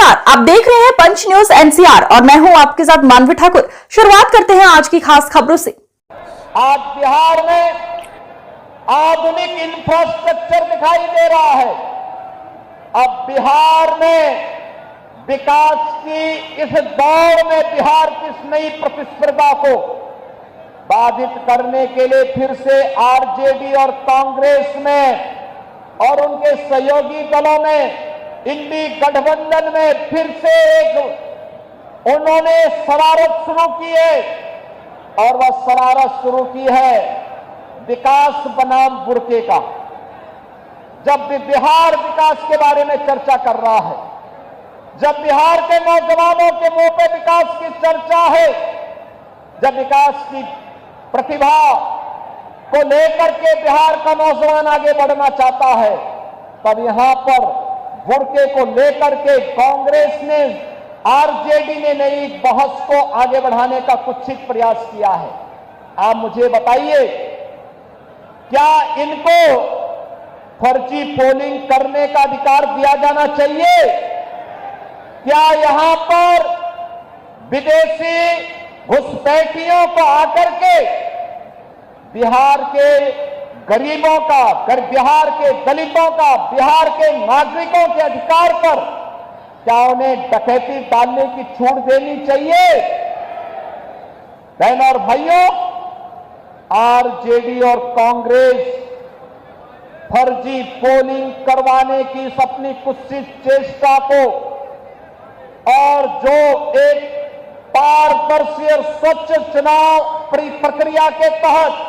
नमस्कार, आप देख रहे हैं पंच न्यूज एनसीआर और मैं हूं आपके साथ मानवी ठाकुर। शुरुआत करते हैं आज की खास खबरों से। आज बिहार में आधुनिक इंफ्रास्ट्रक्चर दिखाई दे रहा है। अब बिहार में विकास की इस दौड़ में बिहार की इस नई प्रतिस्पर्धा को बाधित करने के लिए फिर से आरजेडी और कांग्रेस में और उनके सहयोगी दलों में इंडी गठबंधन में फिर से एक उन्होंने शरारत शुरू की है और वह शरारत शुरू की है विकास बनाम बुरके का। जब भी बिहार विकास के बारे में चर्चा कर रहा है, जब बिहार के नौजवानों के मुंह पे विकास की चर्चा है, जब विकास की प्रतिभा को लेकर के बिहार का नौजवान आगे बढ़ना चाहता है, तब यहां पर बुरके को लेकर के कांग्रेस ने आरजेडी ने नई बहस को आगे बढ़ाने का कुत्सित प्रयास किया है। आप मुझे बताइए, क्या इनको फर्जी पोलिंग करने का अधिकार दिया जाना चाहिए? क्या यहां पर विदेशी घुसपैठियों को आकर के बिहार के गरीबों का, बिहार के दलितों का, बिहार के नागरिकों के अधिकार पर क्या उन्हें डकैती डालने की छूट देनी चाहिए? बहनों और भाइयों, आरजेडी और कांग्रेस फर्जी पोलिंग करवाने की इस अपनी कुत्सित चेष्टा को और जो एक पारदर्शी और स्वच्छ चुनाव प्रक्रिया के तहत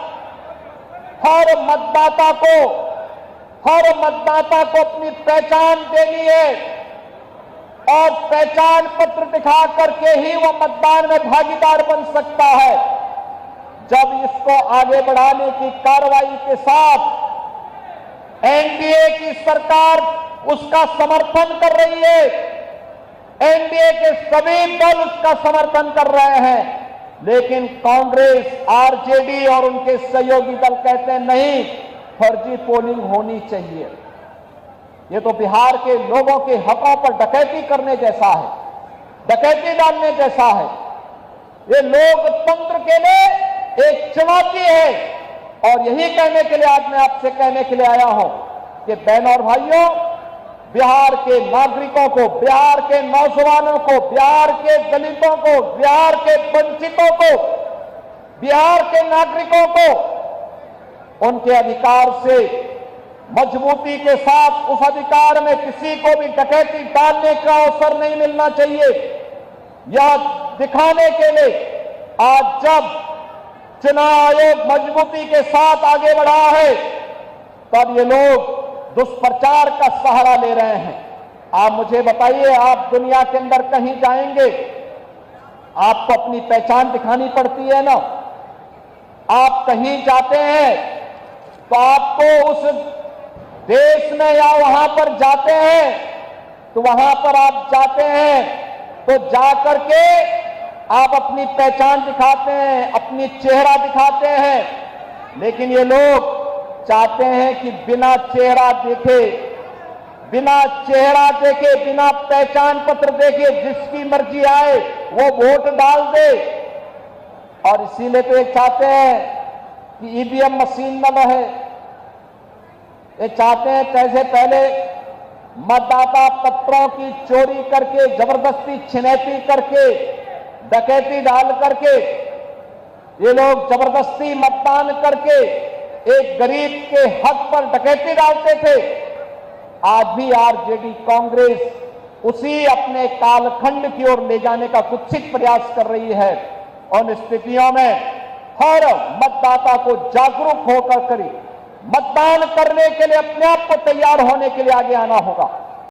हर मतदाता को अपनी पहचान देनी है और पहचान पत्र दिखा करके ही वह मतदान में भागीदार बन सकता है। जब इसको आगे बढ़ाने की कार्रवाई के साथ एनडीए की सरकार उसका समर्थन कर रही है, एनडीए के सभी दल उसका समर्थन कर रहे हैं, लेकिन कांग्रेस, आरजेडी और उनके सहयोगी दल कहते हैं नहीं, फर्जी पोलिंग होनी चाहिए। ये तो बिहार के लोगों के हकों पर डकैती करने जैसा है, डकैती डालने जैसा है। ये लोकतंत्र के लिए एक चुनौती है और यही कहने के लिए आज मैं आपसे कहने के लिए आया हूं कि बहनों और भाइयों, बिहार के नागरिकों को, बिहार के नौजवानों को, बिहार के दलितों को, बिहार के वंचितों को, बिहार के नागरिकों को उनके अधिकार से मजबूती के साथ, उस अधिकार में किसी को भी डकैती डालने का अवसर नहीं मिलना चाहिए। यह दिखाने के लिए आज जब चुनाव आयोग मजबूती के साथ आगे बढ़ा है, तब ये लोग दुष्प्रचार का सहारा ले रहे हैं। आप मुझे बताइए, आप दुनिया के अंदर कहीं जाएंगे, आपको अपनी पहचान दिखानी पड़ती है ना। आप कहीं जाते हैं तो आपको उस देश में या वहां पर जाते हैं तो वहां पर आप जाते हैं तो जाकर के आप अपनी पहचान दिखाते हैं, अपनी चेहरा दिखाते हैं, लेकिन ये लोग चाहते हैं कि बिना चेहरा देखे, बिना पहचान पत्र देखे जिसकी मर्जी आए वो वोट डाल दे। और इसीलिए तो ये चाहते हैं कि ईवीएम मशीन न रहे। ये चाहते हैं कैसे पहले मतदाता पत्रों की चोरी करके, जबरदस्ती छिनैती करके, डकैती डाल करके ये लोग जबरदस्ती मतदान करके एक गरीब के हक पर डकैती डालते थे। आज भी आरजेडी कांग्रेस उसी अपने कालखंड की ओर ले जाने का कुत्सित प्रयास कर रही है। और स्थितियों में हर मतदाता को जागरूक होकर करें, मतदान करने के लिए अपने आप को तैयार होने के लिए आगे आना होगा।